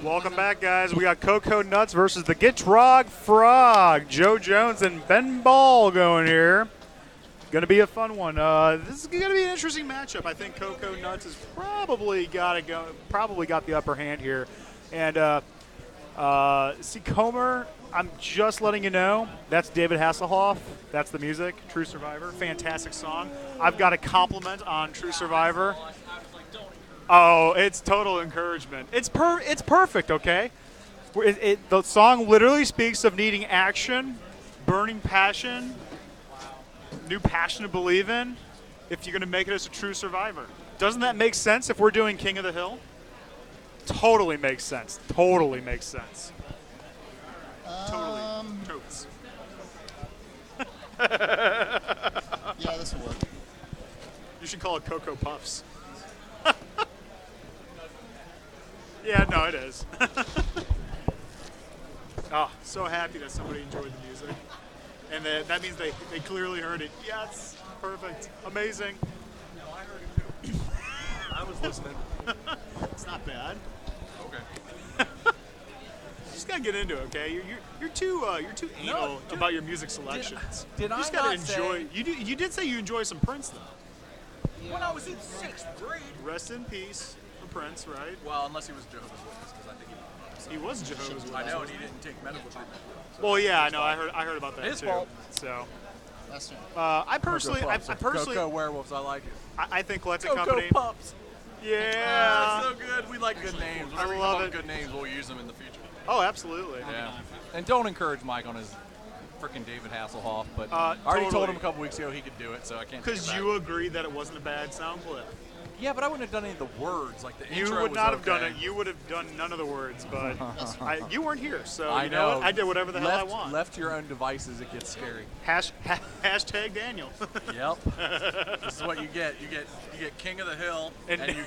Welcome back, guys. We got Cocoa Nuts versus the Gitrog-frog. Joe Jones and Ben Ball going here. Going to be a fun one. This is going to be an interesting matchup. I think Cocoa Nuts has probably got the upper hand here. And see, Comer, I'm just letting you know, that's David Hasselhoff. That's the music, True Survivor. Fantastic song. I've got a compliment on True Survivor. Oh, it's total encouragement. It's perfect, okay? The song literally speaks of needing action, burning passion, new passion to believe in, if you're going to make it as a true survivor. Doesn't that make sense if we're doing King of the Hill? Totally makes sense. Totally makes sense. Totally. Totes. Yeah, this will work. You should call it Cocoa Puffs. Yeah, no, it is. Oh, so happy that somebody enjoyed the music. And that means they clearly heard it. Yes, perfect, amazing. No, I heard it too. I was listening. It's not bad. Okay. You just gotta get into it, okay? You're too anal about your music selections. Did you just I gotta not enjoy. say- You did say you enjoy some Prince though. When I was in 6th grade. Rest in peace for Prince, right? Well, unless he was Jehovah's Witness, because I think He was Jehovah's Witness. I know, and he didn't take medical treatment. Well, yeah, I know. I heard about that His too. fault. So, That's right. I personally, Cocoa werewolves, I like it. I think Collecting Cocoa Company. pups. Yeah. That's so good. We like good names. I Whenever you love come up it. with good names, we'll use them in the future. Oh, absolutely. Yeah. And don't encourage Mike on his freaking David Hasselhoff, but I already told totally. him a couple weeks ago he could do it, so I can't. Because you agreed that it wasn't a bad sound clip. Yeah, but I wouldn't have done any of the words. Like the You intro would was not have done okay. it. You would have done none of the words, but you weren't here, so I you know know. what? I did whatever the hell I want. Left to your own devices, it gets scary. Hashtag Daniel. Yep. This is what you get. You get King of the Hill, And- and you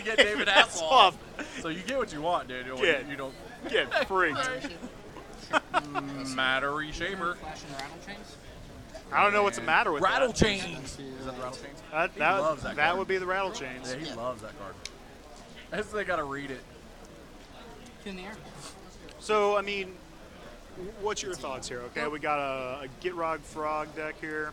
get David Hasselhoff. Hasselhoff. So you get what you want, dude. You don't Get freaked. Mattery shaper. Flashing rattle chains? I don't know what's the matter with Rattle that. chains. Is that the rattle chains? That, He loves that card. would be the rattle chains. Yeah, he loves that card. I guess they gotta read it. In the air. So, I mean, what's your thoughts here? Okay, we got a Gitrog-frog deck here.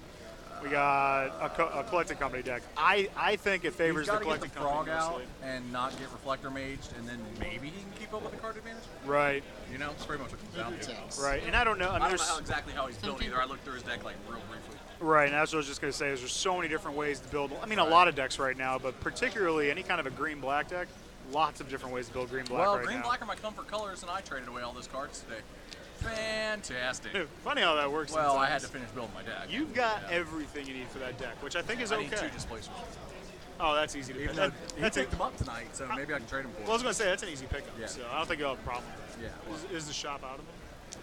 We got a Collecting Company deck. I think it favors He's the gotta get the Collecting Company frog out mostly. and not get Reflector Maged, and then maybe he can keep up with the card advantage. Right, You know, it's pretty much what it comes down to. Takes. right. And I don't know. I mean, I don't know there's, how exactly how he's built either. I looked through his deck like real briefly. right, and that's what I was just going to say is there's so many different ways to build. I mean, a lot of decks right now, but particularly any kind of a green-black deck, lots of different ways to build green-black Well, right green now. black are my comfort colors, and I traded away all those cards today. Fantastic. Funny how that works. Well, I sometimes. had to finish building my deck. You've got everything you need for that deck, which I think is I okay. need 2 displacers. Oh, that's easy to Even pick. though he That's picked them up tonight, so maybe I can trade them for Well, I was going to say, that's an easy pickup, Yeah. so I don't think you'll have a problem with Yeah, well, that. Is the shop out of them?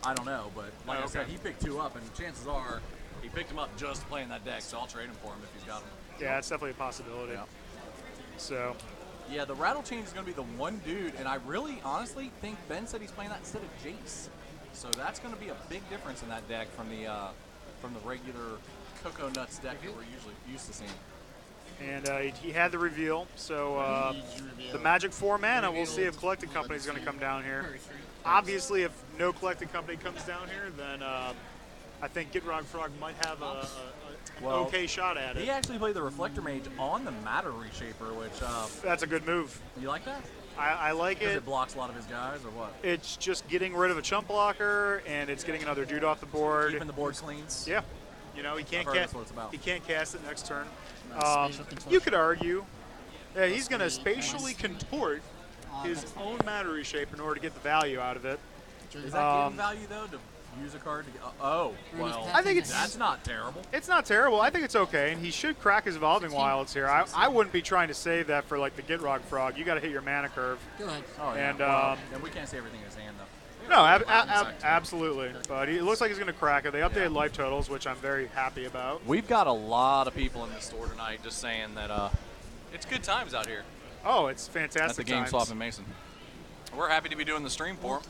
I don't know, but like Oh, I said, okay. he picked 2 up, and chances are he picked them up just to play in that deck, so I'll trade him for him if he's got them. Yeah, it's definitely a possibility. Yeah. So, Yeah, the Rattle Chain is going to be the one dude, and I really, honestly think Ben said he's playing that instead of Jace. So that's going to be a big difference in that deck from the regular Cocoa Nuts deck that we're usually used to seeing. and he had the reveal. So the Magic 4 mana, we'll see if Collecting Company is going to come down here. Obviously, if no Collecting Company comes down here, then I think Gitrog-frog might have an Well, okay shot at He it. actually played the Reflector Mage on the Matter Reshaper, which, That's a good move. you like that? I like Because it. it blocks a lot of his guys, or what? It's just getting rid of a chump blocker, and it's getting another dude off the board. Keeping the board clean. Yeah. You know, he can't I've heard cast. that's what it's about. He can't cast it next turn. Spatial contortion. You could argue that he's going to spatially contort his own matter reshape in order to get the value out of it. Is that giving value, though, to use a card to get... Oh, well, I think it's- that's not terrible. It's not terrible. I think it's okay, and he should crack his Evolving Wilds here. I wouldn't be trying to save that for like the Gitrog-frog. You got to hit your mana curve. Go ahead. Oh, yeah. And, well, and we can't see everything in his hand, though. No, Exactly. absolutely. But it looks like he's going to crack it. They updated life totals, which I'm very happy about. We've got a lot of people in the store tonight just saying that it's good times out here Oh, it's at fantastic the Game times. Swap in Mason. We're happy to be doing the stream for him.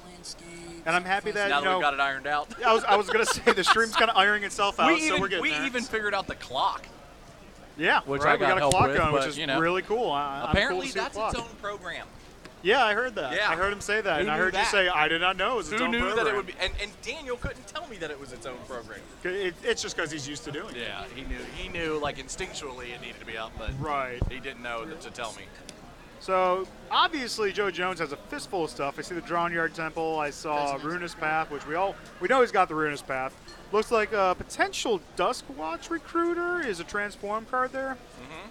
And I'm happy that, Now you that know, we've got it ironed out. I was going to say the stream's kind of ironing itself out, so we're getting we there. even figured out the clock. Yeah, Which right. I We got got a help clock with, going, which but, is you know, really cool. I'm Apparently, cool to see the that's clock. its own program. Yeah, I heard that. Yeah. I heard him say that, Who and I knew heard you that? say, I did not know it was its Who own knew program. that it would be? And Daniel couldn't tell me that it was its own program. It's just because he's used to doing it. Yeah, he knew. He knew, like instinctually, it needed to be up, but Right. he didn't know to tell me. So, obviously, Joe Jones has a fistful of stuff. I see the Drawn Yard Temple. I saw Ruinous Path, which we know he's got the Ruinous Path. Looks like a potential Duskwatch Recruiter is a transform card there.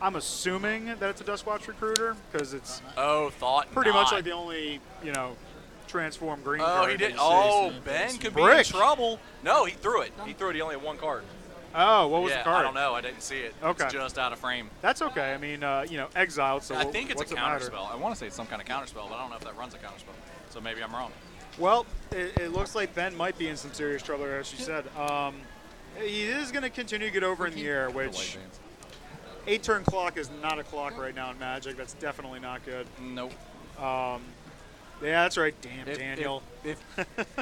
I'm assuming that it's a Duskwatch Recruiter because it's Oh, thought pretty much not. like the only, transform green Oh, card. he that did. you see. Oh, Ben could be in Brick. trouble. No, he threw it. He threw it. He only had one card. Oh, what was yeah, the card? I don't know. I didn't see it. Okay. It's just out of frame. That's okay. I mean, exiled, so I think it's what's a it matter? counterspell. I want to say it's some kind of counterspell, but I don't know if that runs a counterspell. So maybe I'm wrong. Well, it looks like Ben might be in some serious trouble, as you said. He is going to continue to get over in the air, which 8-turn clock is not a clock right now in Magic. That's definitely not good. Nope. Yeah, that's right. Damn, Daniel. If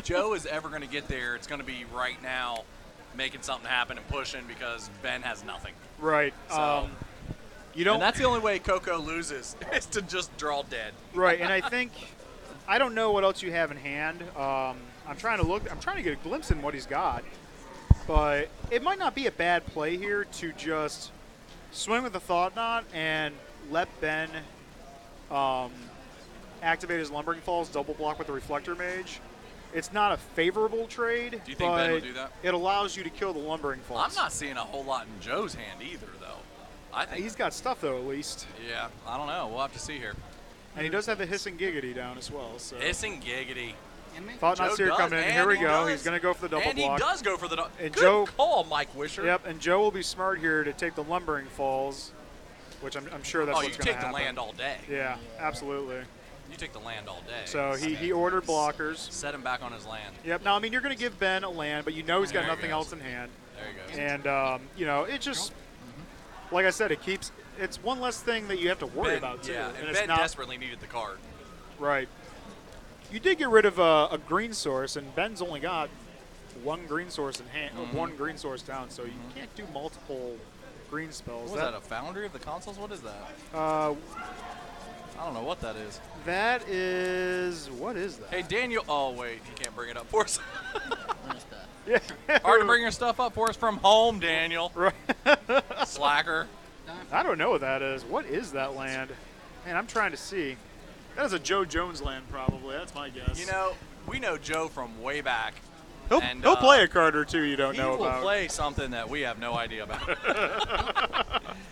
Joe is ever going to get there, it's going to be right now making something happen and pushing because Ben has nothing. Right. So, you don't. and that's the only way Coco loses is to just draw dead. Right, and I don't know what else you have in hand. I'm trying to get a glimpse in what he's got, but it might not be a bad play here to just swing with the Thought Knot and let Ben activate his Lumbering Falls, double block with the Reflector Mage. It's not a favorable trade, Do you think but Ben will do that? it allows you to kill the Lumbering Falls. I'm not seeing a whole lot in Joe's hand either, though. I think. He's got stuff, though, at least. Yeah, I don't know. We'll have to see here. And he does have the Hissing Giggity down as well. So. Hissing giggity. Thought Knot's here coming in. Here we go. Does. He's going to go for the double and block. And he does go for the double. And Good Joe, call, Mike Wisher. Yep, and Joe will be smart here to take the Lumbering Falls, which I'm sure that's what's going to happen. Oh, you take the land all day. Yeah, absolutely. You take the land all day. So he ordered blockers. Set him back on his land. Yep. Now, I mean, you're going to give Ben a land, but you know he's got There he nothing goes. else in hand. There you go. And, it just, like I said, it's one less thing that you have to worry Ben, about, too. yeah, and and it's Ben not, desperately needed the card. Right. You did get rid of a green source, and Ben's only got one green source in hand, one green source down, so you can't do multiple green spells. What was that, a Foundry of the Consoles? What is that? I don't know what that is. That is, what is that? Hey, Daniel. Oh, wait. He can't bring it up for us. Yeah. Hard to bring your stuff up for us from home, Daniel. Right. Slacker. I don't know what that is. What is that land? Man, I'm trying to see. That is a Joe Jones land, probably. That's my guess. You know, we know Joe from way back. He'll play a card or two you don't know He will about. play something that we have no idea about.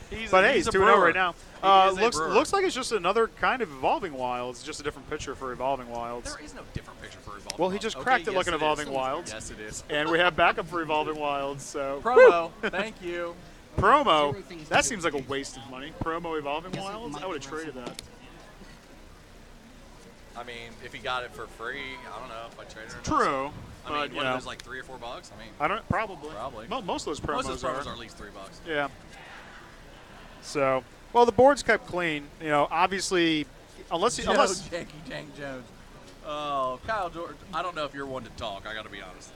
he's He's a 2-0 brewer. right now. He is a brewer. Looks like it's just another kind of Evolving Wilds, just a different picture for Evolving Wilds. There is no different picture for Evolving Well, he Wilds. just Okay, cracked it yes, like an is. Evolving Wilds. Yes, it is. And we have backup for Evolving Wilds, so. Promo. Thank you. Promo. Zero things That to seems do. like a waste of money. Promo Evolving Guess it Wilds? might I would have be traded that. I mean, if he got it for free, I don't know if I traded it. True. I mean, But, what are those, like $3 or $4? I mean, I don't. Probably. Probably. Most of those promos, most of those promos are. are at least $3. Yeah. So, well, the board's kept clean. Obviously, unless Janky Jank Jones. Oh, Kyle George. I don't know if you're one to talk. I got to be honest.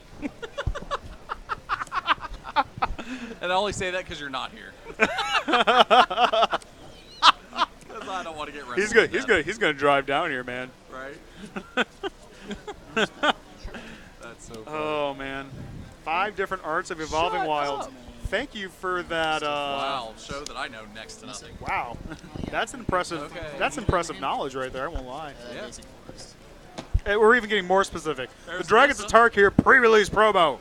And I only say that because you're not here. Because I don't want to get wrestled. he's good. to death, He's gonna drive down here, man. Right? That's so funny. Oh man, 5 different arts of Evolving Shut Wilds. up. Thank you for that. Wow, show that I know next to nothing. Wow, that's impressive. Okay. That's impressive knowledge right there. I won't lie. Yeah. Basic first. Hey, we're even getting more specific. There's The Dragons of Nissa. Tark here pre-release promo.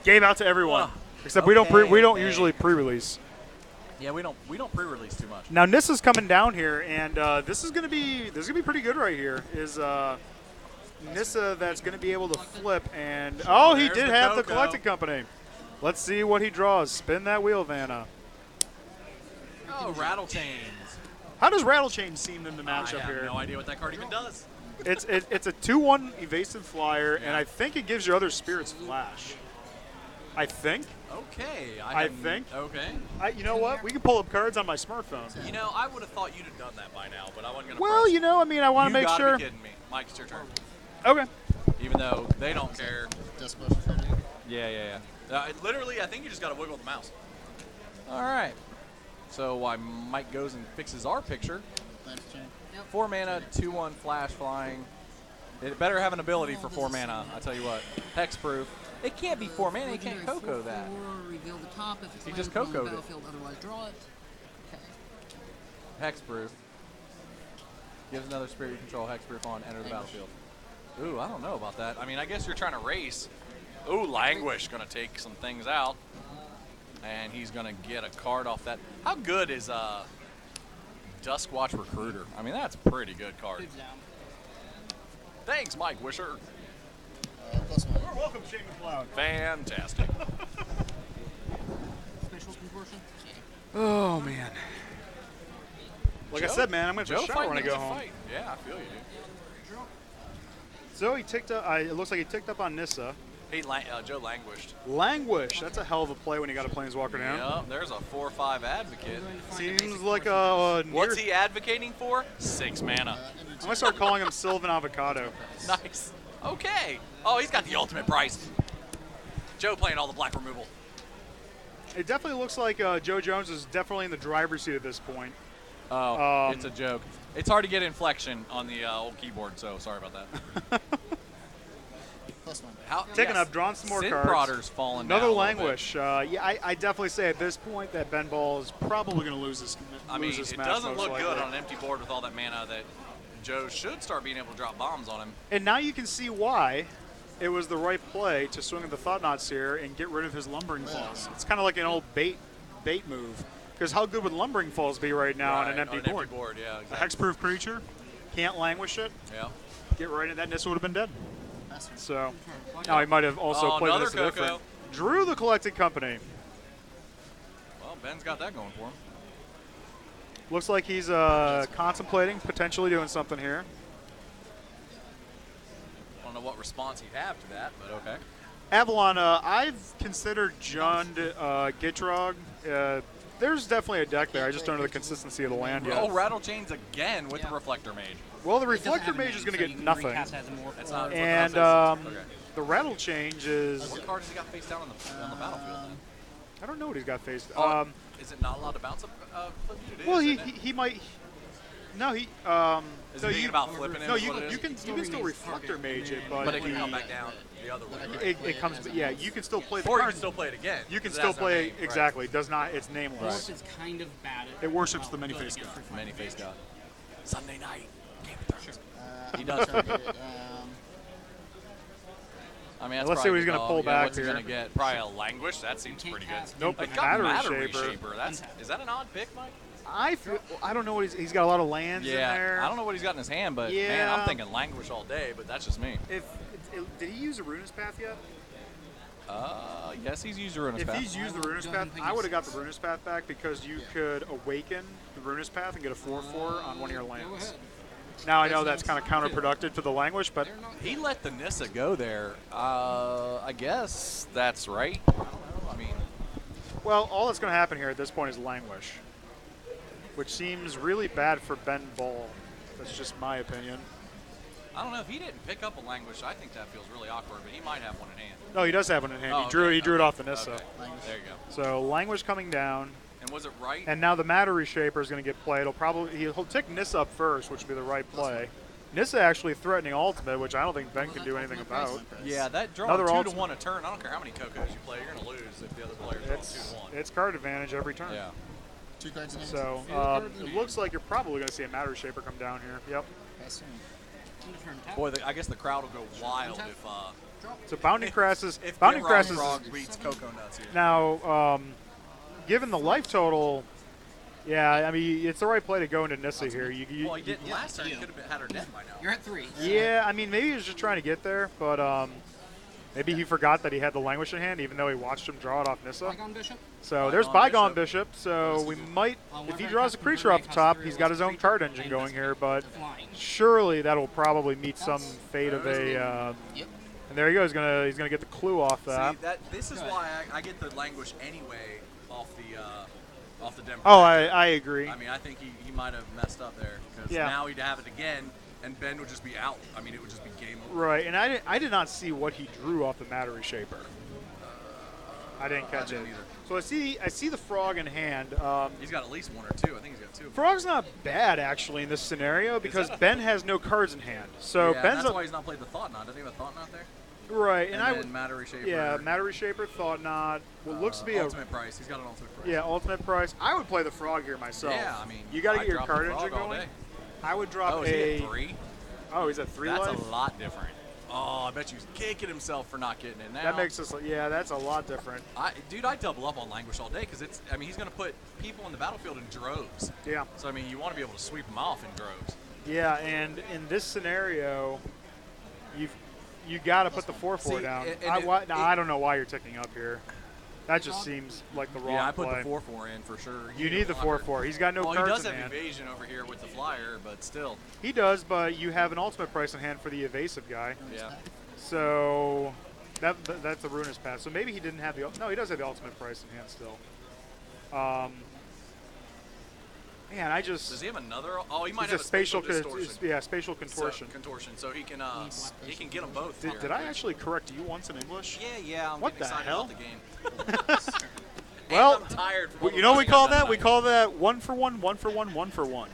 Gave out to everyone, except we don't okay. usually pre-release. Yeah, we don't pre-release too much. Now Nissa's coming down here, and this is gonna be pretty good right here. Is Nissa that's gonna be able to flip, and he There's did the have the Coco. Collecting Company. Let's see what he draws. Spin that wheel, Vanna. Oh, Rattle Chains. How does Rattle Chain seem in the I matchup have here? no idea what that card even does. It's a 2/1 evasive flyer, and Yeah. I think it gives your other spirits flash. I think. Okay. I think. Okay. You know what? We can pull up cards on my smartphone. You know, I would have thought you'd have done that by now, but I wasn't going to Well, I want to make gotta sure. be kidding me. Mike, it's your turn. Okay. Even though they don't care. Just push for you. Yeah. Literally, I think you just got to wiggle the mouse. All right. So while Mike goes and fixes our picture, Lance chain. Yep. 4 mana, 2/1 flash flying. It better have an ability for 4 mana. I tell you what, hexproof. It can't be 4 mana. You can't Legendary Coco that. 4/4, reveal the top if it's He land just on the Coco'd it. battlefield, otherwise draw it. Okay. Hexproof. Gives another spirit you control hexproof on, enter the battlefield. Ooh, I don't know about that. I mean, I guess you're trying to race. Ooh, Languish gonna take some things out. And he's gonna get a card off that. How good is Duskwatch Recruiter? I mean, that's a pretty good card. Good down. Thanks, Mike Wisher. +1. You're welcome, Shane McLeod. Fantastic. Spatial contortion. Okay. Oh, man. Like I said, man, I'm going to Joe shower when I fighting go is a home. fight. Yeah, I feel you, dude. So he ticked up. It looks like he ticked up on Nissa. Hey, Joe languished. Languish. That's a hell of a play when you got a Planeswalker down. Yeah, there's a 4/5 advocate. Seems like a near. What's he advocating for? 6 mana. I'm going to start calling him Sylvan Avocado. Nice. Okay. Oh, he's got the ultimate price. Joe playing all the black removal. It definitely looks like Joe Jones is definitely in the driver's seat at this point. Oh, it's a joke. It's hard to get inflection on the old keyboard, so sorry about that. +1. Taking up, drawing some more cards. Prodder's falling Another down a little Languish. Yeah, I definitely say at this point that Ben Ball is probably going to lose this. I mean, this it match doesn't most look likely. good on an empty board with all that mana that Joe should start being able to drop bombs on him. And now you can see why it was the right play to swing at the Thought Knots here and get rid of his Lumbering Falls. It's kind of like an old bait move. Because how good would Lumbering Falls be right now on an empty board? Yeah, A exactly. hexproof creature, can't languish it, Yeah. get right into that, Nissa would have been dead. Master. So now he might have also Oh, played another this Coco. different. Drew the Collected Company. Well, Ben's got that going for him. Looks like he's contemplating potentially doing something here. I don't know what response he'd have to that, but okay. Avalon, I've considered Jund, Gitrog. There's definitely a deck there. I just don't know the consistency of the land yet. Oh, Rattle Chains again with the Reflector Mage. Well, the It doesn't Reflector have a Mage name, is going to so get you can nothing. recast it as a more That's or- not And okay. the Rattle Change is... What card has he got face down on the battlefield then? I don't know what he's got faced. Is it not allowed to bounce a flip? It Well, is, he isn't it? he might... No, he... Is no, he thinking you, about flipping it? no, is you, what it you is? can still Reflector Mage it, But it can the- come back down the other way, right? It comes... Yeah, you can still play the Or you card. can still play it again. You can 'cause it still has no play... name, right. Exactly. Does not... It's Or nameless. if it's kind of bad. It worships the Good many-faced against god. Reflector. Many face god. Sunday night. Game of Thrones. He does. I mean, that's Let's see what probably he's gonna good pull call. back What's he here. gonna get? Probably a Languish. That seems You pretty can't good. cast Nope, Like, Matter Matter Reshaper. Reshaper. Is that an odd pick, Mike? I don't know what he's got a lot of lands in there. I don't know what he's got in his hand, but man, Yeah. I'm thinking Languish all day. But that's just me. Did he use a Runus Path yet? Yes, he's used Ruinous If Path. he's used the I Runus don't Path, think I would have got he's- the Runus Path back because you could awaken the Runus Path and get a 4/4 on one of your Go lands. ahead. Now I know that's kind of counterproductive to the Languish, but They're not He let the Nissa go there. I guess that's right. I don't know. I mean, well, all that's going to happen here at this point is Languish, which seems really bad for Ben Ball. That's just my opinion. I don't know if he didn't pick up a Languish. I think that feels really awkward, but he might have one in hand. No, he does have one in hand. Oh, He drew okay, it off the Nissa. Okay. There you go. So Languish coming down. And was it right? And now the Matter Reshaper is going to get played. He'll take Nissa up first, which would be the right play. Nissa actually threatening ultimate, which I don't think Ben can do anything about. Yeah, that draw Another 2 to ultimate. 1 a turn. I don't care how many Cocos you play, you're going to lose if the other player's drawing 2 to 1. It's card advantage every turn. Yeah. 2 cards in hand. So it looks like you're probably going to see a Matter Reshaper come down here. Yep. Pass turn. end of turn tap. Boy, I guess the crowd will go wild if Drop. So Bounding Crassus. if Bounding Gitrog-frog Crassus. beats Coco Nuts here. Now, given the life total, yeah, I mean it's the right play to go into Nissa here. Well, he didn't last turn. He could have had her dead by now. You're at 3. Yeah, I mean maybe he was just trying to get there, but maybe he forgot that he had the Languish in hand, even though he watched him draw it off Nissa. Bygone Bishop. So there's Bygone Bygone Bishop. So we might, Well, if he whenever draws a it comes creature from off the Burning top, House he's through, got it's his own creature, card engine and going here. But Flying. surely that'll probably meet some fate of a. Yep. And there he goes. He's gonna get the clue off that. See, this is why I get the Languish anyway off the Denver. Oh, I agree. I mean, I think he might have messed up there because Yeah. now he'd have it again, and Ben would just be out. I mean, it would just be game over. Right, and I did not see what he drew off the Matter Reshaper. I didn't catch it. didn't either. So I see the frog in hand. He's got at least one or two. I think he's got two. Frog's not bad actually in this scenario because that a- Ben has no cards in hand. So yeah, Ben's that's why he's not played the Thought Knot. Doesn't he have a Thought Knot there? right, And I then would Matter Reshaper. yeah, Matter Reshaper, Thought Knot. What looks to be Ultimate Price. He's got an Ultimate Price. yeah, ultimate price. I would play the frog here myself. Yeah, I mean, you got to I'd get your drop the card frog engine all going. day. I would drop Oh, is he a at 3? oh, he's at 3 That's life. a lot different. Oh, I bet you he's kicking himself for not getting it now. That makes us yeah, that's a lot different. Dude, I'd double up on Languish all day because it's. I mean, he's going to put people in the battlefield in droves. Yeah. So I mean, you want to be able to sweep them off in droves. Yeah, and in this scenario, you got to put the 4/4 See, down. and I don't know why you're ticking up here. That just seems like the wrong Yeah, I put play. the 4/4 in for sure. You need the 4/4. He's got no Well, he cards does in have hand. evasion over here with the flyer, but still. He does, but you have an ultimate price in hand for the evasive guy. Yeah. So that's a ruinous pass. So maybe he didn't have the no, he does have the ultimate price in hand still. Man, I just Does he have another? Oh, he might it's have a spatial distortion. spatial contortion. So, contortion. So he can get them both. Did, here. did I actually correct you once in English? Yeah. I'm What getting the excited hell? about the game. Well, and I'm tired. From all the you know what we running call I've done that? We tonight. call that 1 for 1, 1 for 1, 1 for 1.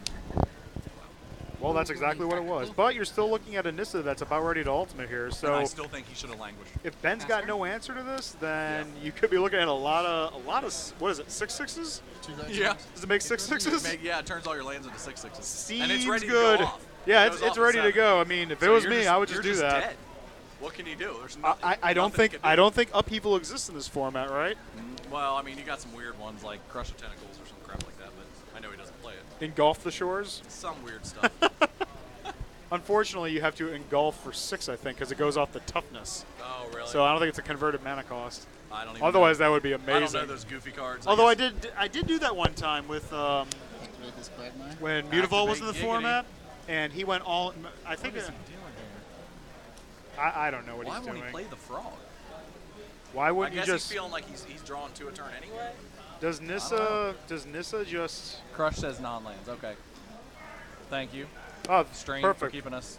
Well, that's exactly what it was. But you're still looking at a Nissa that's about ready to ultimate here. And So I still think he should have languished. if Ben's got no answer to this, then you could be looking at a lot of what is it? 6/6s? Two guys. Yeah. Does it make 6/6s? Yeah, it turns all your lands into 6/6s. Seems and it's ready good. to go off. Yeah, It it's goes off at ready to 7. go. I mean, if it So was you're me, I would just you're do that. Dead. What can you do? There's nothing. I don't nothing he think can do. upheaval exists in this format, right? Well, I mean, you got some weird ones like Crush of Tentacles or some crap like that, but I know he doesn't play it. Engulf the shores. Some weird stuff. Unfortunately, you have to engulf for 6, I think, because it goes off the toughness. Oh, really? So I don't think it's a converted mana cost. I don't even Otherwise, know. that would be I don't know amazing. those goofy cards. Although I guess. did do that one time with Activate this Quagmire. when Mutavault was in the Activate Giggity. format, and he went all. I think What is he doing here? I don't know what Why he's won't doing. he play the frog? Why I wouldn't you guess just? he's feeling like he's drawing 2 a turn anyway. Does Nissa just? Crush says non-lands. Okay. Thank you, Oh, Strain, for perfect. keeping us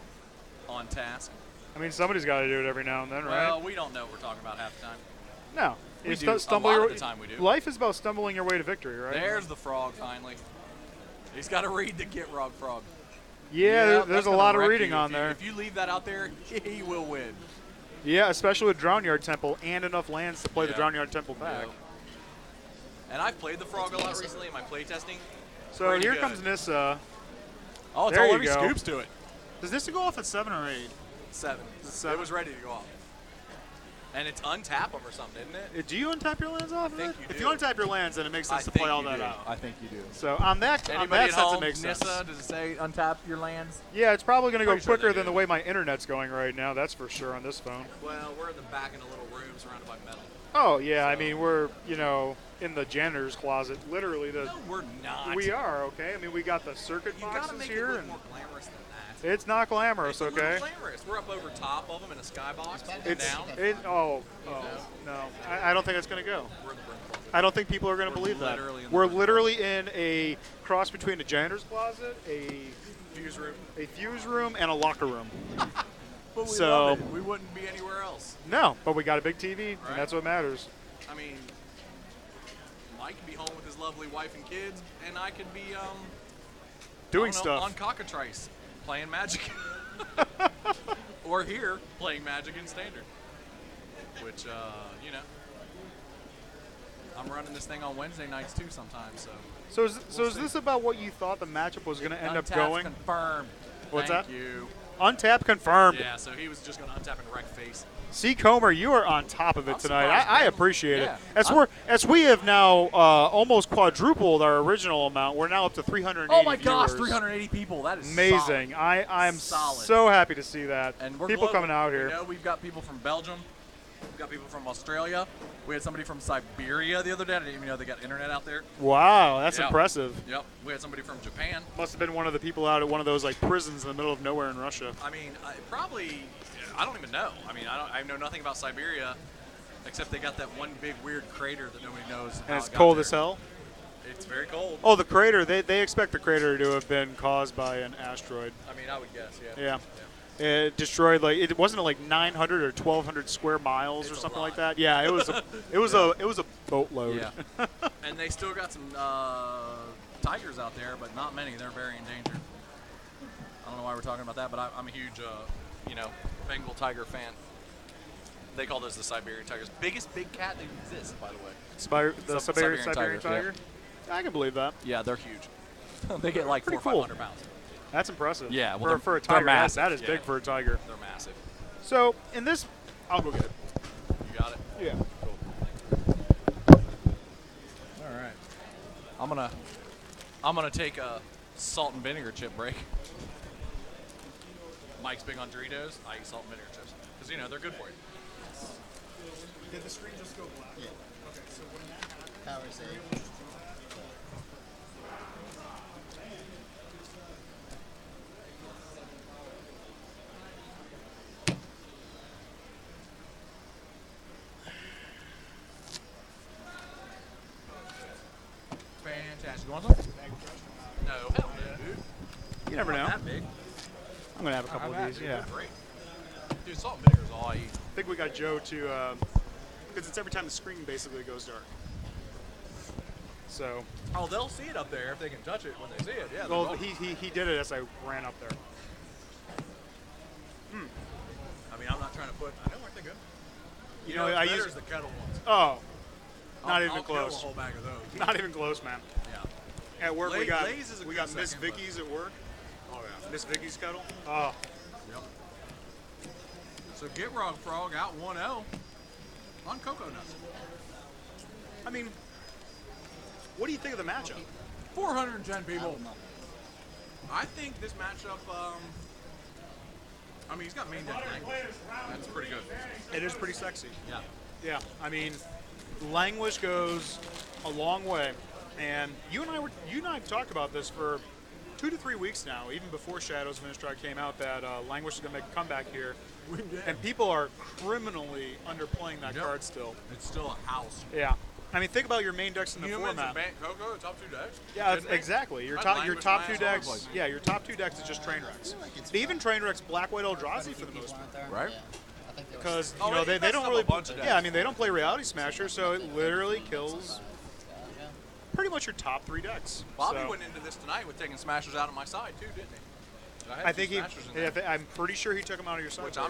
on task. I mean, somebody's got to do it every now and then, right? Well, we don't know what we're talking about half the time. No. We It's do. A stumble lot your- of the time we do. Life is about stumbling your way to victory, right? There's the frog finally. He's got to read the Gitrog-frog. Yeah, Yep, there's that's a gonna lot of wreck reading you. on If you- there. If you leave that out there, he will win. Yeah, especially with Drownyard Temple and enough lands to play the Yeah. Drownyard Temple back. Yep. And I've played the frog a lot recently in my playtesting. So Pretty here good. comes Nissa. Oh, it's There all you over go. scoops to it. Does Nissa go off at 7 or 8? 7. Seven? It was ready to go off. And it's untap them or something, isn't it? Do you untap your lands off of think it? you If do. you untap your lands, then it makes sense to play all that out. I think you do. So on that Anybody at sense, home, it makes Nissa, sense. does it say untap your lands? Yeah, it's probably going to go Pretty sure quicker they than do. the way my internet's going right now. That's for sure on this phone. Well, we're in the back in a little room surrounded by metal. Oh yeah, I mean we're in the janitor's closet, literally. No, we're not. We are okay. I mean we got the circuit You gotta boxes make it here, look and more glamorous than that. it's not glamorous, It's a little okay? glamorous. We're up over top of them in a skybox. It's down. no, I don't think it's going to go. We're in the broom closet. I don't think people are going to We're believe that. literally in the We're room. literally in a cross between a janitor's closet, Fuse room. a fuse room, and a locker room. But we So- love it. We wouldn't be anywhere else. No, but we got a big TV, Right. and that's what matters. I mean, Mike could be home with his lovely wife and kids, and I could be Doing I don't know, stuff. on Cockatrice playing Magic, or here playing Magic in Standard. Which I'm running this thing on Wednesday nights too sometimes. So So is this about what you thought the matchup was going to end up Untapped going? confirmed. What's Thank that? you. Untap confirmed. Yeah, so he was just going to untap and wreck face. C. Comer, you are on top of it I'm tonight. surprised, I man. appreciate Yeah. it. As we have now almost quadrupled our original amount. We're now up to 380 Oh my gosh, viewers. 380 people. That is Amazing. solid. I'm Solid. so happy to see that. And we're people global. coming out here. You know, we've got people from Belgium. We've got people from Australia. We had somebody from Siberia the other day. I didn't even know they got internet out there. Wow, that's Yeah. impressive. Yep. We had somebody from Japan. Must have been one of the people out at one of those like prisons in the middle of nowhere in Russia. I mean, I don't even know. I mean, I know nothing about Siberia, except they got that one big weird crater that nobody knows. And it's cold as hell. It's very cold. Oh, the crater. They expect the crater to have been caused by an asteroid. I mean, I would guess, yeah. Yeah. It destroyed it wasn't like 900 or 1,200 square miles or It's a something like lot. that. Yeah, it was a boatload. Yeah. And they still got some tigers out there, but not many. They're very endangered. I don't know why we're talking about that, but I'm a huge, Bengal tiger fan. They call those the Siberian tigers. Biggest big cat that exists, by the way. The Siberian Siberian tigers, tiger. I can believe that. Yeah, they're huge. They get like Pretty 400 or cool. 500 pounds. That's impressive. Yeah, well, for a they're tiger, massive, that is yeah. big for a tiger. They're massive. So in this, I'll go get it. You got it? Yeah. All right. I'm gonna take a salt and vinegar chip break. Mike's big on Doritos. I eat salt and vinegar chips because they're good for you. Did the screen just go black? Yeah. Okay, so when that happens, Power save. Fantastic. You want some? No, hell no, dude. you never know. Not that big. I'm gonna have a couple of these. Dude, Yeah. they're great. Dude, salt and vinegar is all I eat. I think we got Joe to, because it's every time the screen basically goes dark. So, Oh, they'll see it up there if they can touch it when they see it. Yeah. well, he did it as I ran up there. I mean, I'm not trying to put. I know, aren't they good? You know, it's I better use. as the kettle ones. Oh, not I'll even kill close. a whole bag of those. Not even close, man. Yeah. At work Lay's is a we good got Miss second, but- Vicky's at work. Oh yeah. Miss Vicky's kettle. Oh, Yep. So Gitrog-frog out 1-0 on cocoa nuts. I mean, what do you think of the matchup? 410 I people. don't know. I think this matchup. I mean, he's got main deck language. That's pretty good. It is pretty sexy. Yeah. Yeah, I mean, language goes a long way, and you and I have talked about this for 2 to 3 weeks now, even before Shadows of Innistrad came out, that language is going to make a comeback here, and people are criminally underplaying that Yep. card still. It's still a house. Yeah, I mean, think about your main decks in the Humans format. and Bant Cocoa, top 2 decks. Yeah, Shouldn't be. exactly. Your That top language two lands all over the decks. place. Yeah, your top 2 decks is just train wrecks. Even train wrecks, Black White Eldrazi for the most part. Right? Yeah. I think there was- Because Oh, it they messes don't up a really. bunch of decks. Yeah, I mean they don't play Reality Smasher, so it literally kills yeah. pretty much your top 3 decks. Bobby So, went into this tonight with taking smashers out of my side too, didn't he? I had I some think smashers in there, I'm pretty sure he took them out of your side. which I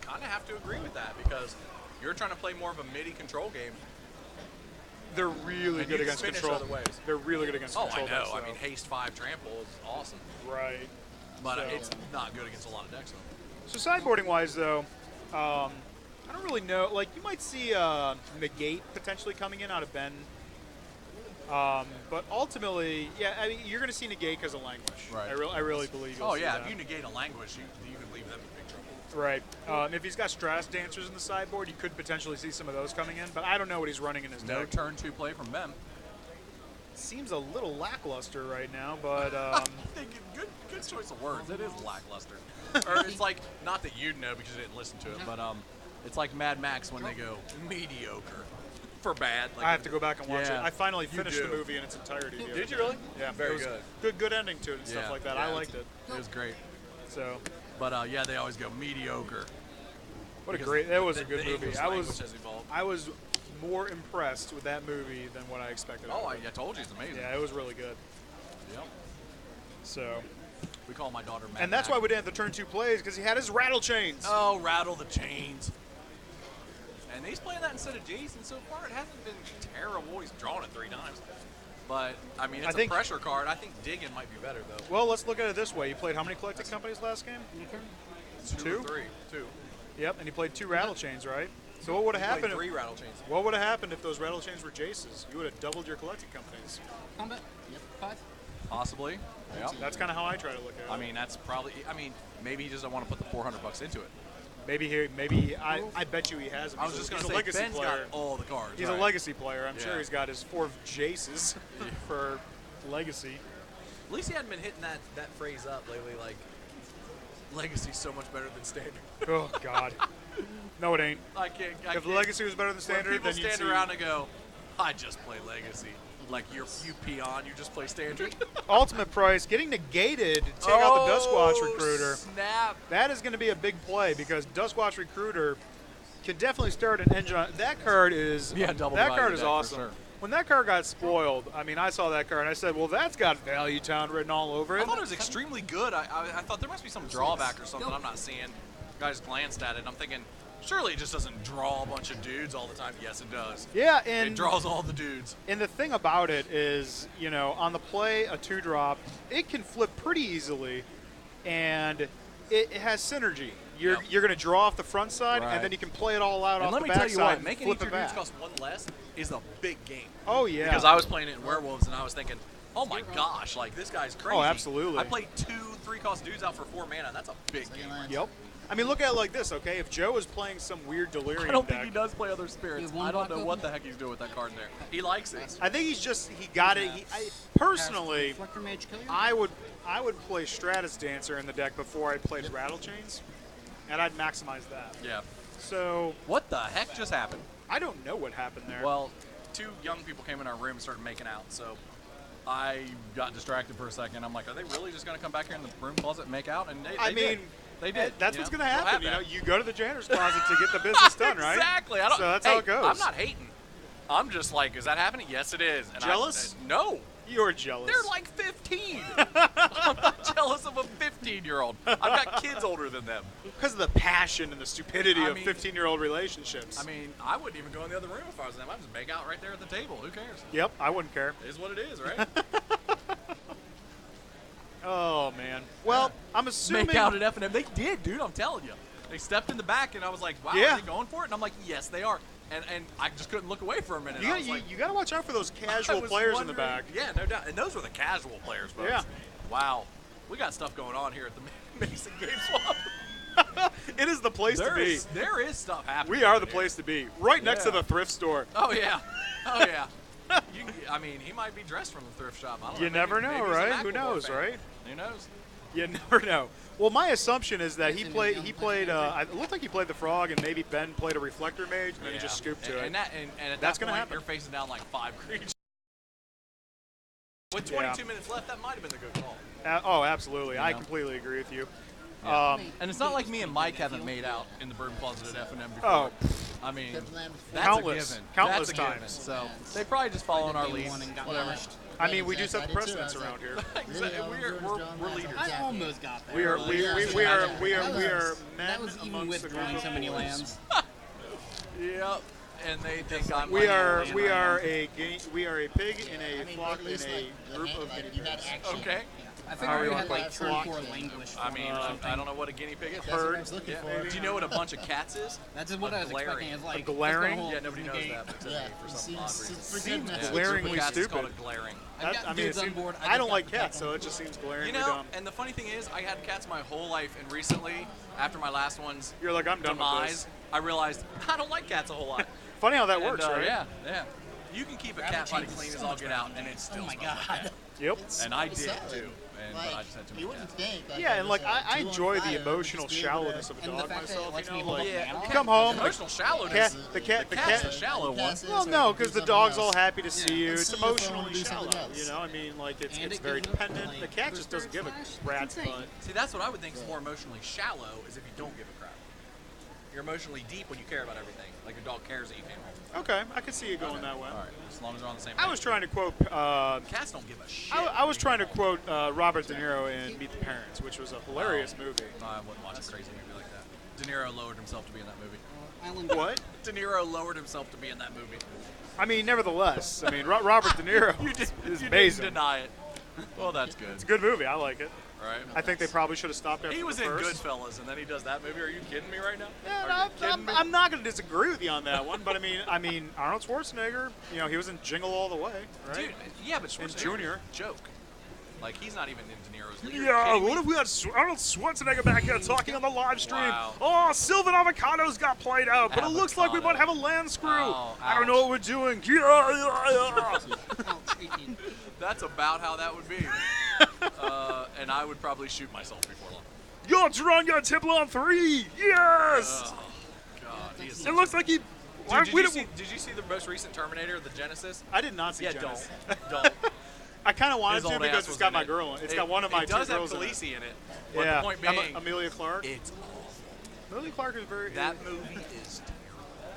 kind of have to agree with that because you're trying to play more of a MIDI control game. They're really And good you against can finish control. other ways. They're really good against Oh, control. I know. decks, I though. mean, haste 5 trample is awesome, right. but So- it's not good against a lot of decks though. So sideboarding wise, though, I don't really know. Like you might see negate potentially coming in out of Ben. But ultimately, yeah, I mean, you're going to see negate because of language. Right. I really believe. You'll Oh see yeah, that. if you negate a language, you can leave them in big trouble. Right. If he's got Strass Dancers in the sideboard, you could potentially see some of those coming in. But I don't know what he's running in his No deck. turn 2 play from Ben. Seems a little lackluster right now, but I think good choice of words. It is lackluster. Or it's like, not that you'd know because you didn't listen to it, but it's like Mad Max when they go mediocre for bad. Like I have to go back and watch Yeah, it. I finally you finished the do. movie in its entirety. the other Did you day. really? Yeah, Very it was good. Good ending to it and stuff Yeah, like that. yeah, I it's- liked it. It was great. So, But yeah, they always go mediocre. what a Because great. That was a the good movie. English I language was has evolved. I was more impressed with that movie than what I expected. out Oh, of I it. told you it's amazing. Yeah, it was really good. Yep. So, We call my daughter Mad and that's Max. why we didn't have the turn 2 plays because he had his rattle chains. Oh, rattle the chains. And he's playing that instead of Jason so far. It hasn't been terrible. He's drawn it 3 times. But, I mean, I it's a think- pressure card. I think digging might be better, though. Well, let's look at it this way. You played how many collecting companies last game? Two Two? or 3? 2. Yep, and you played 2 rattle chains, right? So what would have Played happened? 3 rattle chains. What would have happened if those rattle chains were Jace's? You would have doubled your collecting companies. Combat. Yep. 5. Possibly. Yeah. That's kind of how I try to look at it. I mean, that's probably. I mean, maybe he doesn't want to put the $400 into it. I bet you he has. I was just going to he's say, a legacy Ben's player. got all the cards. He's right? a legacy player. I'm sure Yeah. he's got his 4 Jaces for legacy. At least he hadn't been hitting that phrase up lately, like, legacy's so much better than standard. Oh God, no, it ain't. I can't. If legacy was better than when standard, people then you'd stand see. around and go, I just play legacy. Like you peon, you just play standard. Ultimate Price getting negated to take out the Duskwatch Recruiter. Snap. That is going to be a big play because Duskwatch Recruiter can definitely start an engine on. That card is Double that value card is deck for awesome. sure. When that card got spoiled, I mean, I saw that card and I said, well, that's got Value Town written all over I it. thought it was extremely good. I thought there must be some drawback or something I'm not seeing. I just glanced at it. I'm thinking, surely it just doesn't draw a bunch of dudes all the time. Yes, it does. Yeah, It and draws all the dudes. And the thing about it is, you know, on the play, a 2-drop, it can flip pretty easily, and it has synergy. You're going to draw off the front side, Right. and then you can play it all out And off let the me back tell you side what, and making flip each of it your dudes back. cost one less is a big game. Oh, yeah. Because I was playing it in Werewolves, and I was thinking, oh my gosh, like this guy's crazy. Oh, absolutely. I played 2 3-cost dudes out for 4 mana. That's a big game. Yep. I mean, look at it like this, okay? If Joe is playing some weird Delirium I don't deck, think he does play other spirits. You have one I don't black know open? what the heck he's doing with that card there. He likes it. I think he got it. Personally, Reflector Mage kill you? I would play Stratus Dancer in the deck before I played Rattle Chains, and I'd maximize that. Yeah. So What the heck just happened? I don't know what happened there. Well, 2 young people came in our room and started making out, so I got distracted for a second. I'm like, are they really just going to come back here in the broom closet and make out? And they did. They did. That's you what's know? going to We'll happen. have You know, that. you go to the janitor's closet to get the business done, right? Exactly. So that's how it goes. I'm not hating. I'm just like, is that happening? Yes, it is. And Jealous? No. You're jealous. They're like 15. I'm not jealous of a 15-year-old. I've got kids older than them. because of the passion and the stupidity I of mean- 15-year-old relationships. I mean, I wouldn't even go in the other room if I was them. I'd just make out right there at the table. Who cares? Yep, I wouldn't care. It is what it is, right? Oh man. Well, I'm assuming. Make out at F&M. They did, dude. I'm telling you. They stepped in the back, and I was like, wow, Yeah. are they going for it? And I'm like, yes, they are. And I just couldn't look away for a minute. You I got was like, you got to watch out for those I casual was players in the wondering- back. Yeah, no doubt. And those were the casual players, folks. Yeah. Wow. We got stuff going on here at the Mason Game Swap. It is the place to be. There is stuff happening. We are over the there. place to be. Right next to Yeah. the thrift store. Oh, yeah. Oh, yeah. I mean, he might be dressed from the thrift shop. I don't know. You Maybe- never know, maybe he's an right? Who Aquaboard knows, fan. right? Who knows? You never know. Well, my assumption is that he It's played. in He the played. young It looked like he played the frog, and maybe Ben played a reflector mage, and then he just scooped to and it. And at That's that gonna point, happen. you're facing down like 5 creatures. With Yeah. 22 minutes left, that might have been the good call. Oh, absolutely. I know? completely agree with you. Yeah. Um, And it's not like me and Mike haven't made out in the broom closet at F&M before. Oh, I mean, Pepperland. that's Countless. a given. Countless That's a given. times. So they probably just following our lead. One and got Whatever. crushed. I mean, we do exactly. set the I did too. precedence I was around here. Exactly. We're leaders. I almost got there. We are. but- We are men That was even amongst with the drawing group so of many boys. lands. Yep. And they think I'm We like are. alien We right are now. a. We are a pig in I a mean, flock at in least, a like, the group hand- of like, guinea you had pigs. action. Okay. I think How we are you had like like flock? turn 4 languish. I mean, I don't know what a guinea pig is. That's what I was looking Yeah. for. Do you know what a bunch of cats is? That's what I was glaring. expecting. Is like A glaring? just Yeah, gonna nobody knows negate- that except Yeah, me for it some odd seems reason. pretty good. Yeah, man. a glaringly group of cats is called stupid. a glaring. I've That, got I mean, dudes it on seems, board. I don't just like got the cats, couple. so it just seems glaringly You know, dumb. and the funny thing is, I had cats my whole life, and recently, after my last one's You're like, I'm done with demise, this. I realized I don't like cats a whole lot. Funny how that And, works, right? Yeah, yeah. You can keep a Rattle cat body chains clean is as so all much get out, better. and it still Oh my smells like god. cat. Yep. And I It's did solid. too. And but I just had too You many wouldn't cats. think. Yeah, and like I two on enjoy fire, the emotional just be able to- shallowness of a And the dog fact that it myself. lets You me know, hold like the Yeah, animal. you come home, Emotional the shallowness. cat, The cat's the shallow one. Well, no, because the dog's all happy to see you. Let's It's see if I wanna emotionally do something shallow. else. You know, I mean, like it's And it very gives it up, dependent. like, The cat there's just doesn't give a third rat's slash. It's butt. See, that's what I would think is more emotionally shallow, is if you don't give a crap. You're emotionally deep when you care about everything. Like your dog cares that you came home. Okay, I can see you going that way. All right, as long as we're on the same I page. was trying to quote. Cats don't give a shit. I was trying to quote Robert De Niro in Meet the Parents, which was a hilarious movie. No, I wouldn't watch a crazy movie like that. De Niro lowered himself to be in that movie. Island. What? De Niro lowered himself to be in that movie. I mean, nevertheless, I mean, Robert De Niro is amazing. Didn't deny it. Well, that's good. It's a good movie. I like it. Right? I think they probably should have stopped after He was the in first. Goodfellas, and then he does that movie. Are you kidding me right now? Yeah, Are you kidding me? I'm not going to disagree with you on that one, but I mean, Arnold Schwarzenegger, you know, he was in Jingle All the Way, right? Dude, yeah, but And Schwarzenegger Junior. joke. Like he's not even in De Niro's league. Yeah, what if we had Arnold Schwarzenegger back here talking on the live stream? Wow. Oh, Sylvan Avocados got played out, but it looks like we might have a land screw. Oh, I don't know ouch. what we're doing. Yeah. Oh, 18. That's about how that would be. And I would probably shoot myself before long. Yo, Jerron got Temple on 3. Yes. Oh, God, he is It looks like he Why- Dude, we did don't- you see the most recent Terminator, the Genesis? I did not see Yeah, Genesis. don't. I kind of wanted His to old because ass it's was got in my it. girl in it. It's got one of my It two does have girls in it. Khaleesi in it. But Yeah. the point being, Amelia Clark. it's awful. Amelia Clark is very. That movie is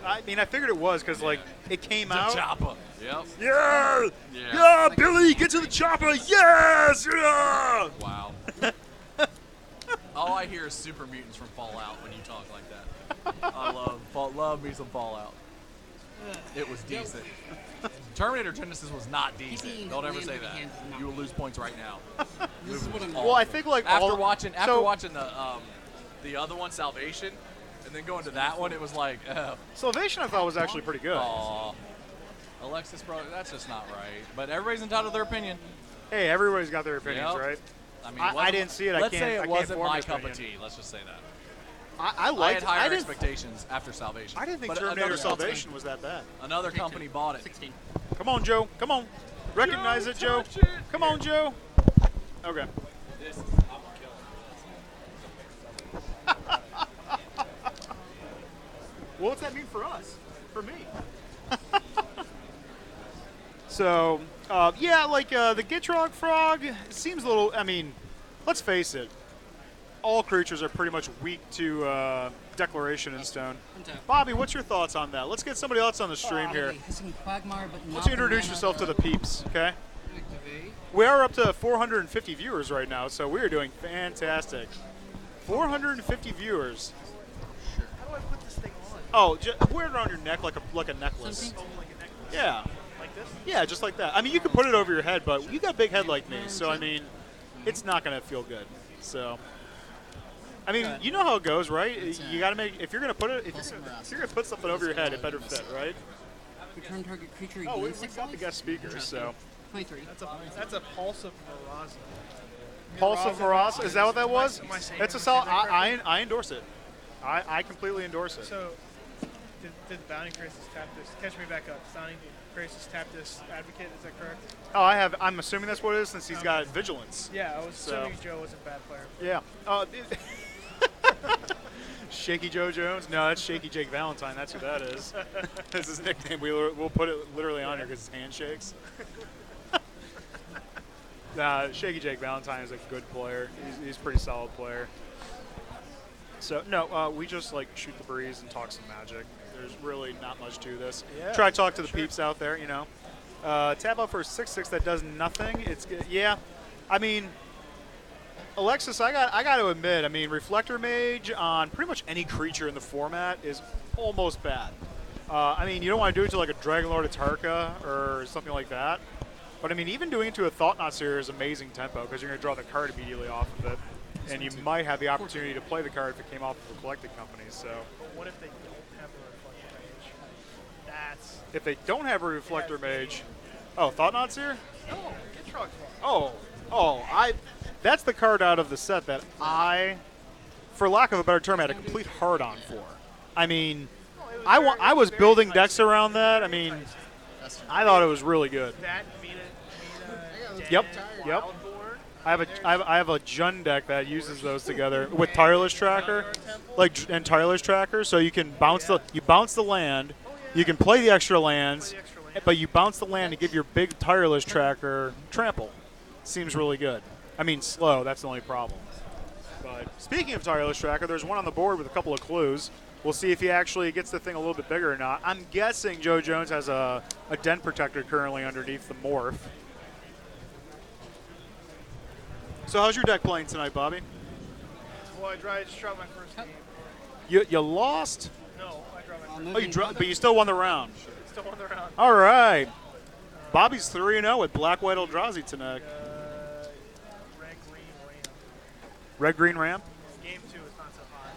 I mean, I figured it was because like it came out. Chopper. Yep. Yeah! Yeah. Yeah, Billy, get to the chopper! Yes! Yeah! Wow. All I hear is super mutants from Fallout when you talk like that. I love me some Fallout. It was decent. Terminator Genesis was not decent. Don't ever say that. You will lose points right now. This is what I'm. Well, I think like After all, watching so, the other one, Salvation, and then going to that one, it was like, Salvation I thought was actually pretty good. aw, Alexis, bro, that's just not right. But everybody's entitled to their opinion. Hey, everybody's got their opinions, Yep. right? I mean, I it wasn't- didn't see it. I Let's can't- say I it can't wasn't form my his cup of opinion. tea. Let's just say that. I I liked. had higher didn't. expectations after Salvation. I didn't think But Terminator another company- Salvation was that bad. Another company bought it. 16. Come on, Joe. Come on. Recognize it, Joe. touch it. Come on, Joe. Okay. This is, I'm Well, what's that mean for us? For me? So, yeah, like the Gitrog-frog seems a little. I mean, let's face it. All creatures are pretty much weak to Declaration in Stone. Bobby, what's your thoughts on that? Let's get somebody else on the stream here. Hissing Quagmire, but Let's introduce yourself to the peeps, okay? Activate. We are up to 450 viewers right now, so we are doing fantastic. 450 viewers. How do I put this thing on? Oh, wear it around your neck like a necklace. Something? Oh, like a necklace? Yeah. Like this? Yeah, just like that. I mean, you can put it over your head, but you got a big head like me, so I mean, it's not gonna feel good. So, I mean, you know how it goes, right? You gotta make if you're gonna put it, if you're gonna put something over your head, it better fit, right? Return target creature. Oh, we gains 6 got the life. guest speakers, so 23. That's a pulse of Miraza. Pulse of Faraz, is that what that was? Am I saying It's a that solid. correctly? I endorse it. I completely endorse it. So, did Bounty Crisis tap this? Catch me back up. Bounty Crisis tap this advocate, is that correct? Oh, I'm assuming that's what it is since he's got vigilance. Yeah, I was So- assuming Joe was a bad player. Yeah. Shaky Joe Jones? No, that's Shaky Jake Valentine. That's who that is. That's his nickname. We'll put it literally on here because his handshakes. Nah, Shaky Jake Valentine is a good player. He's a pretty solid player. So, no, we just like shoot the breeze and talk some magic. There's really not much to this. Yeah, Try to talk to the peeps out there, you know. Tap out for a 6/6 that does nothing. It's yeah. I mean, Alexis, I got to admit, I mean, Reflector Mage on pretty much any creature in the format is almost bad. I mean, you don't want to do it to like a Dragon Lord of Tarka or something like that. But I mean, even doing it to a Thought Knot Seer is amazing tempo because you're going to draw the card immediately off of it, and you might have the opportunity to play the card if it came off of a collected company. So But what if they don't have a Reflector Mage? That's... if they don't have a Reflector Mage, oh, Thought Knot Seer? No, Gitrog-frog. That's the card out of the set that I, for lack of a better term, had a complete hard on for. I mean, I was building decks around that. I mean, I thought it was really good. That, Mina Yep, Dead, yep. Wildborn. I have a Jun deck that uses those together with Tireless Tracker, and Tireless Tracker, so you can bounce the land, you can play the extra lands, but you bounce the land to give your big Tireless Tracker trample. Seems really good. I mean, slow. That's the only problem. But speaking of Tireless Tracker, there's one on the board with a couple of clues. We'll see if he actually gets the thing a little bit bigger or not. I'm guessing Joe Jones has a Dent Protector currently underneath the Morph. So how's your deck playing tonight, Bobby? Well, I just dropped my first game. You lost? No, I dropped my Oh, first no, Oh, you dropped, but you still won the round. Still on the round. All right. Bobby's 3-0 with Black White Eldrazi tonight. Red, green, ramp. Red Green Ramp. Game 2 is not so hot.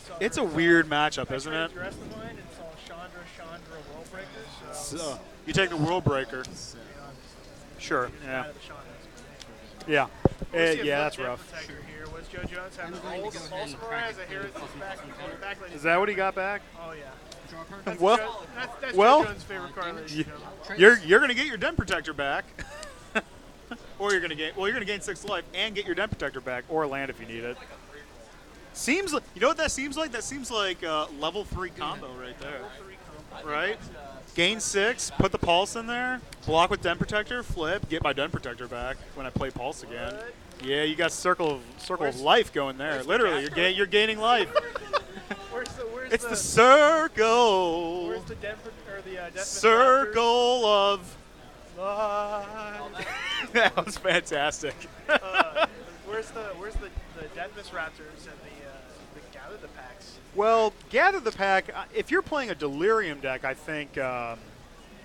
So It's a I weird matchup, isn't traded it? the rest of mine and saw Chandra, World Breakers. So, you take the World Breaker. Sure. Yeah. Out of the Chandras. Yeah. We'll see if Yeah, that that's Dent rough. Protector here. What's Joe Jones have? I'm going to go ahead and Also, crack has a it. Harris back. Is that what he got back? Oh yeah. Draw a card. That's Well- Joe, that's well, Joe Jones' favorite card. ladies and You, gentlemen. you're gonna get your Den Protector back, or you're gonna gain 6 life and get your Den Protector back, or land if you need it. Seems like, you know what that seems like? That seems like level 3 combo right there. right? Gain 6, put the pulse in there, block with Den Protector, flip, get my Den Protector back when I play pulse again. Yeah, you got circle of life going there. Literally, you're gaining life. Where's It's the circle. Where's the Denver or the Death Circle of life. That was fantastic. Where's the Deathmas Raptors and the Gather the Packs? Well, Gather the Pack, if you're playing a Delirium deck, I think,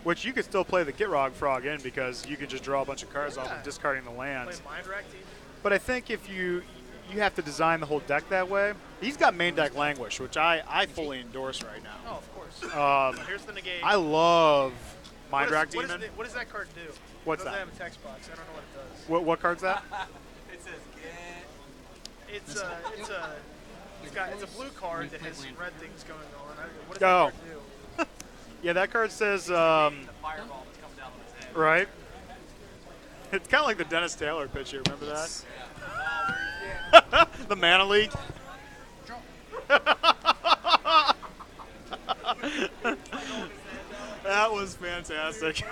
which you could still play the Gitrog-frog in because you can just draw a bunch of cards off of discarding the Play lands. Mind Rack team. But I think if you have to design the whole deck that way. He's got main deck Languish, which I fully endorse right now. Oh, of course. Here's the negate. I love What Mind Rack does- what Demon. what does that card do? What's It doesn't that? have a text box. I don't know what it does. What card's that? It says get. It's a blue card that has some red things going on. What does Oh. that card do? Yeah, that card says, The fireball that's coming down on his head. right? It's kind of like the Dennis Taylor pitch here. Remember that? The Mana League. That was fantastic.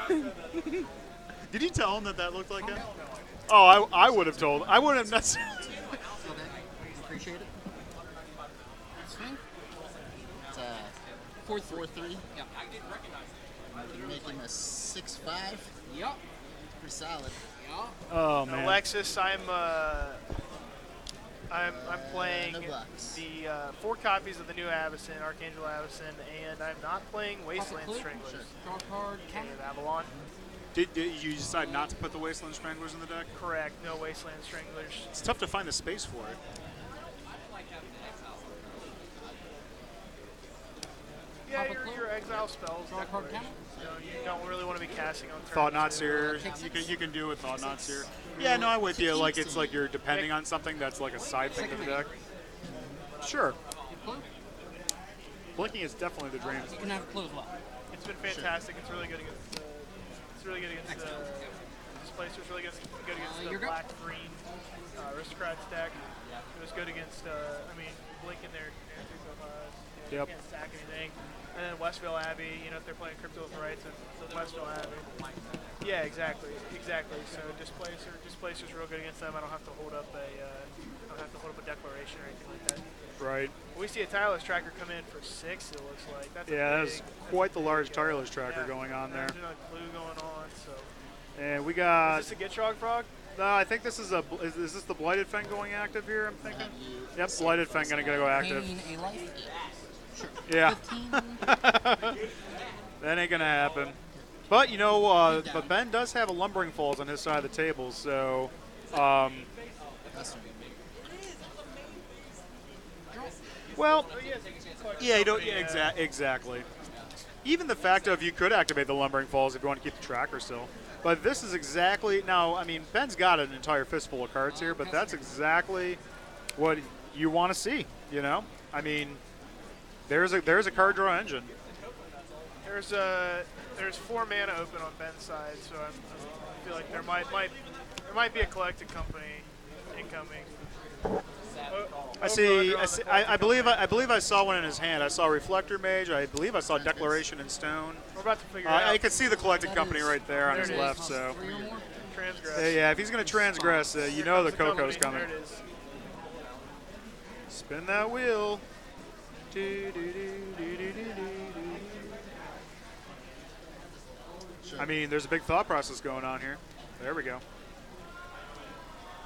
Did you tell him that looked like him? Oh, I would have told. I wouldn't have necessarily. Okay. Appreciate it. Swing. It's 4-3. Yeah. you make him a 6-5. Yep. Pretty solid. Yeah. Oh man. Alexis, I'm playing no bucks. the 4 copies of the new Avacyn, Archangel Avacyn, and I'm not playing Wasteland Click. Stranglers. Draw card. King Counter. of Avalon. Did you decide not to put the Wasteland Stranglers in the deck? Correct. No Wasteland Stranglers. It's tough to find the space for it. Yeah, Pop a your clue. exile spells. Draw a card. declaration. Counter. You don't really want to be casting on turn. Thought Knot 2. Seer. You can do it. Thought Knot Seer. Yeah, no, I'm with you. Like it's like you're depending on something that's like a side thing to the deck. Sure. Clue. Blinking is definitely the dream. You can have a clue as well. It's been fantastic. It's really good against. It's really good against. Displacer's really good against the your go. black green aristocrats deck. It was good against. Blink in there. Yep. Can't stack anything. And then Westville Abbey. You know, if they're playing Crypto with the rights of Westville Abbey. Yeah, exactly. So Displacer's real good against them. I don't have to hold up a. Declaration or anything like that. Right. We see a tireless tracker come in for 6. It looks like that's Yeah, a that's big, quite the large tireless tracker yeah, going on there. There's a clue going on. So And we got. is this a Gitrog-frog? No, I think this is is this the Blighted Fang going active here? I'm thinking. You Yep, Blighted Fang gonna go active. Gain a life. Sure. Yeah. 15. That ain't gonna happen. But you know, but Ben does have a Lumbering Falls on his side of the table, so. That's Well, yeah, you don't. Yeah, exactly. Even the fact of you could activate the Lumbering Falls if you want to keep the tracker still. But this is exactly now. I mean, Ben's got an entire fistful of cards here, but that's exactly what you want to see. You know, I mean, there's a card draw engine. There's 4 mana open on Ben's side, so I feel like there might be a collected company incoming. I believe I saw one in his hand. I saw Reflector Mage. I believe I saw Declaration in Stone. We're about to figure it I out. can see the collected company right there on There his it is. left. So, Three or more. Transgress. yeah, if he's gonna transgress, you Here know the comes Coco's company. coming. There it is. Spin that wheel. Do, do, do, do, do, do, do. I mean, there's a big thought process going on here. There we go.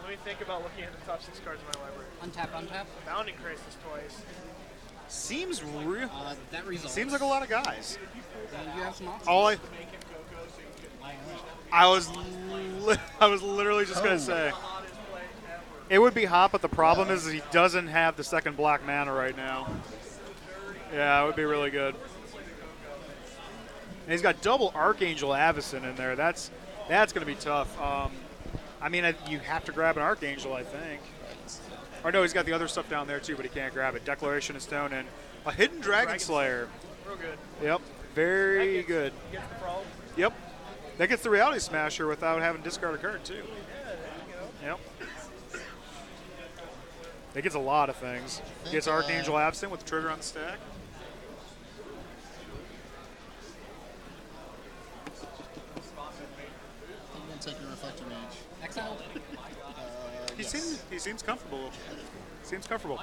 Let me think about looking at the top 6 cards in my library. Untap. Bounding Crisis twice. Seems real. That results. Seems like a lot of guys. You have some options. All I was literally just gonna say it would be hot, but the problem is he doesn't have the second black mana right now. Yeah, it would be really good. And he's got double Archangel Avacyn in there. That's gonna be tough. I mean, you have to grab an Archangel, I think. Or no, he's got the other stuff down there too, but he can't grab it. Declaration of Stone and a Hidden Dragon Slayer. Real good. Yep, very good. Gets the problem. Yep. That gets the Reality Smasher without having to discard a card, too. Yep. It gets a lot of things. Gets Archangel Absent with the trigger on the stack. XL? He seems comfortable. Seems comfortable.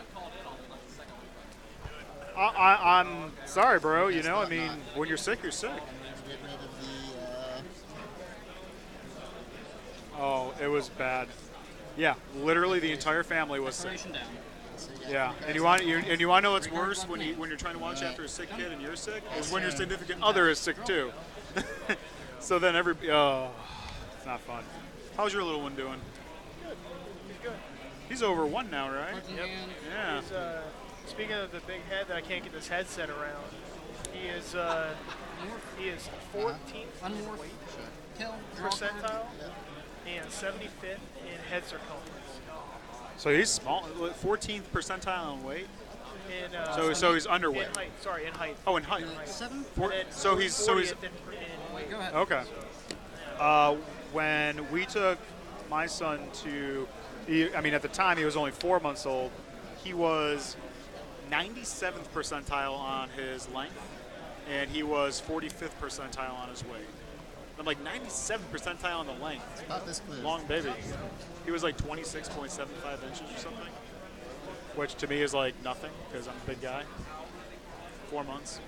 I'm sorry, bro. You know, I mean, when you're sick, you're sick. Get rid of the. Oh, it was bad. Yeah, literally the entire family was sick. Separation down. Yeah, and you want to know what's worse when you're trying to watch after a sick kid and you're sick is when your significant other is sick too. So then it's not fun. How's your little one doing? He's good. He's over 1 now, right? Yep. Yeah. He's, speaking of the big head that I can't get this headset around, he is 14th in Unmorph. weight Kill. percentile and 75th in head circumference. So he's small, 14th percentile in weight. In, So he's underweight. In height. Sorry, in height. Oh, in height. 7? So he's 40th in weight. Go ahead. okay. When we took my son to, at the time he was only 4 months old. He was 97th percentile on his length, and he was 45th percentile on his weight. I'm like 97th percentile on the length. It's about this clear. Long baby. He was like 26.75 inches or something, which to me is like nothing because I'm a big guy. 4 months.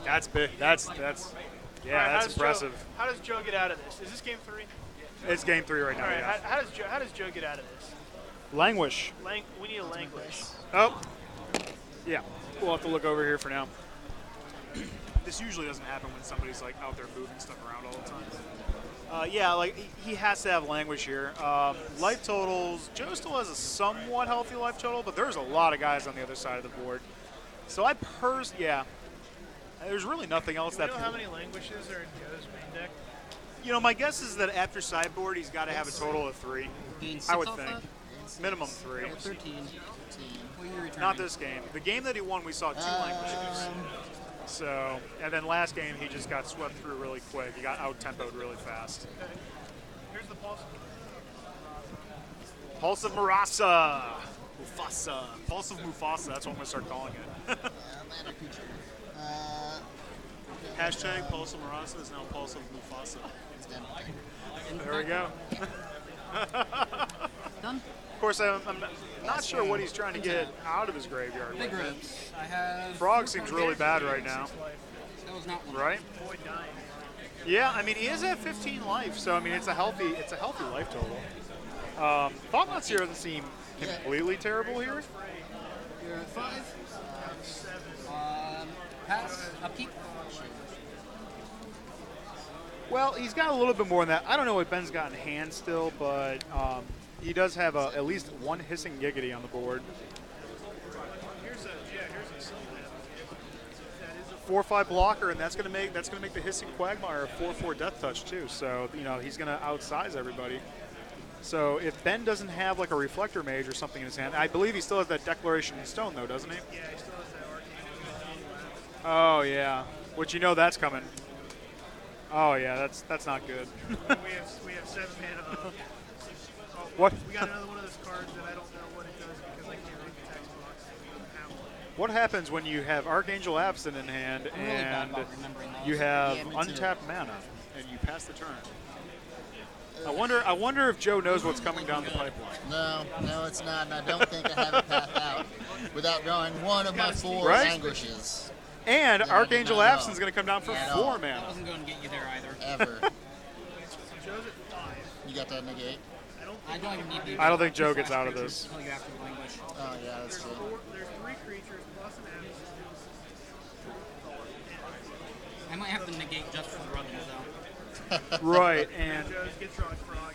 That's big. That's All right, that's impressive. How does Joe get out of this? Is this game 3? It's game 3 right now. All right. Yeah. How does Joe get out of this? Languish. We need a language. Oh, yeah. We'll have to look over here for now. This usually doesn't happen when somebody's like out there moving stuff around all the time. Yeah, like he has to have language here. Life totals. Joe still has a somewhat healthy life total, but there's a lot of guys on the other side of the board. So there's really nothing else Do we that. know how many languages are in Joe's main deck? My guess is that after sideboard, he's got to have a total of 3. Gain 6 I would off think. that? Minimum 3. 13. Well, you're returning. Not this game. The game that he won, we saw 2 languages. So, and then last game, he just got swept through really quick. He got out-tempoed really fast. Okay. Here's the pulse. Pulse of Mufasa. Pulse of Mufasa. That's what I'm going to start calling it. Lander creature. Hashtag Pulse of Mufasa is now Pulse of Mufasa. It's down. There we go. Done. Of course, I'm not sure what he's trying to get out of his graveyard. Big ribs. I have. Frog seems really bad right now, That was not one. right? Boy dying. Yeah, he is at 15 life, so it's a healthy life total. Thought here doesn't seem completely terrible here. You're at 5. Pass. Upkeep. Well, he's got a little bit more than that. I don't know what Ben's got in hand still, but he does have at least 1 hissing giggity on the board. Here's a Sylvan. That is a 4/5 blocker, and that's gonna make the hissing Quagmire a 4/4 death touch too. So he's gonna outsize everybody. So if Ben doesn't have like a reflector mage or something in his hand, I believe he still has that Declaration in Stone though, doesn't he? yeah, he still has that arcane. Oh yeah, which that's coming. Oh yeah, that's not good. we have 7 mana. What? We got another one of those cards that I don't know what it does because I can't read the text box. We don't have one. What happens when you have Archangel Absent in hand I'm really bad and about remembering those. you have Yeah, me too. untapped mana and you pass the turn? I wonder if Joe knows what's coming down the pipeline. No, it's not. And I don't think I have a path out without drawing one of my 4 Right? languishes. And Yeah, Archangel not at Absent is all. going to come down for At 4 all. That mana. wasn't going to get you there either. Ever. So Joe's at 5. You got that negate? I don't even need to. I don't think Joe gets out of this. Until you have to languish. Oh, yeah, that's true. There's 3 creatures plus an abyss. I might have to negate just for the runnings though. Right, and Joe's Gitrog-frog.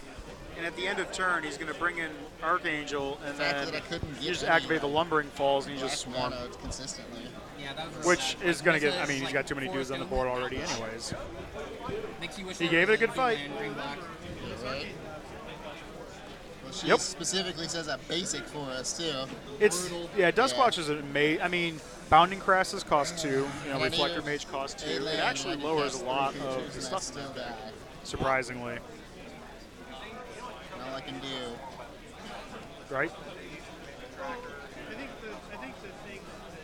at the end of turn, he's going to bring in Archangel, and The fact then that I couldn't you get just any, activate the Lumbering Falls, and you just black swarm. mana consistently. Yeah, that was. Which is going to get, Says, he's got too many dudes on the board already anyways. Makes you wish He there gave was it a good blue fight. and green black. Right? Well, she Yep. specifically says a basic for us, too. It's, yeah, Duskwatch is amazing. Bounding Crasses cost 2, And Reflector any Mage cost 2. It land, actually I can lowers cast a lot 3 of creatures the and stuff, still die. surprisingly. And all I can do. Right? I think the thing,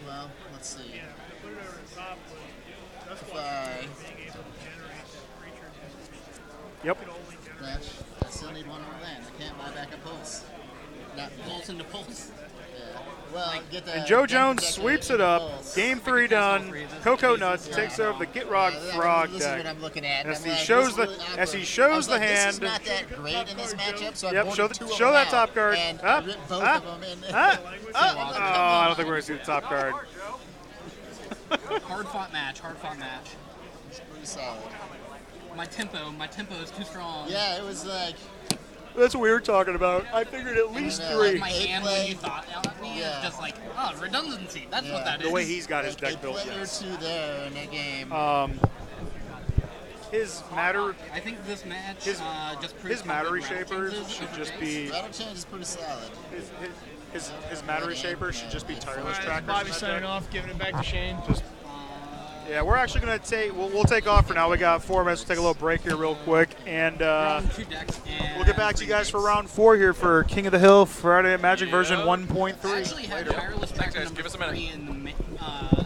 Well, let's see. yeah, to put it over the top was If Duskwatch I being able to generate that creature. Yep. match. I still need one more land. I can't buy back a pulse. Not Pulse into pulse. Yeah. Well, get the And Joe Gun Jones Projector sweeps it into up. pulse. Game 3 done. Cocoa Nuts takes over the Gitrog-frog This is what deck. I'm looking at. As I'm he like, shows this the- is really as he awkward. shows I was the like, This hand. is not that great in this matchup, so Yep, I'm show going the- to show that out, top card. And Huh? I ripped both Huh? of them in. Huh? So Oh, awesome. I don't think we're going to see the top card. Hard fought match. Hard fought match. It's pretty solid. My tempo is too strong. Yeah, it was like, That's what we were talking about. I figured at least know, three. My They hand play- when you thought at me Yeah. is just like, oh, redundancy. That's what Yeah. that is. The way he's got his like deck a built, player yes. or two there in the game. His matter, I think this match His- just proves his how good matter Rattle shapers Chains is should over just Jace. be Battle Change is pretty solid. his matter shapers should just be tireless trackers. Bobby in that signing deck. off, giving it back to Shane. Yeah, we're actually gonna take. We'll take off for now. We got 4 minutes. We'll take a little break here, real quick, and Round 2 decks and we'll get back to you guys for 3 round 4 here for King of the Hill Friday Night Magic version Yeah. 1.3. I actually had tireless tracker guys. number Give us a minute. 3 in the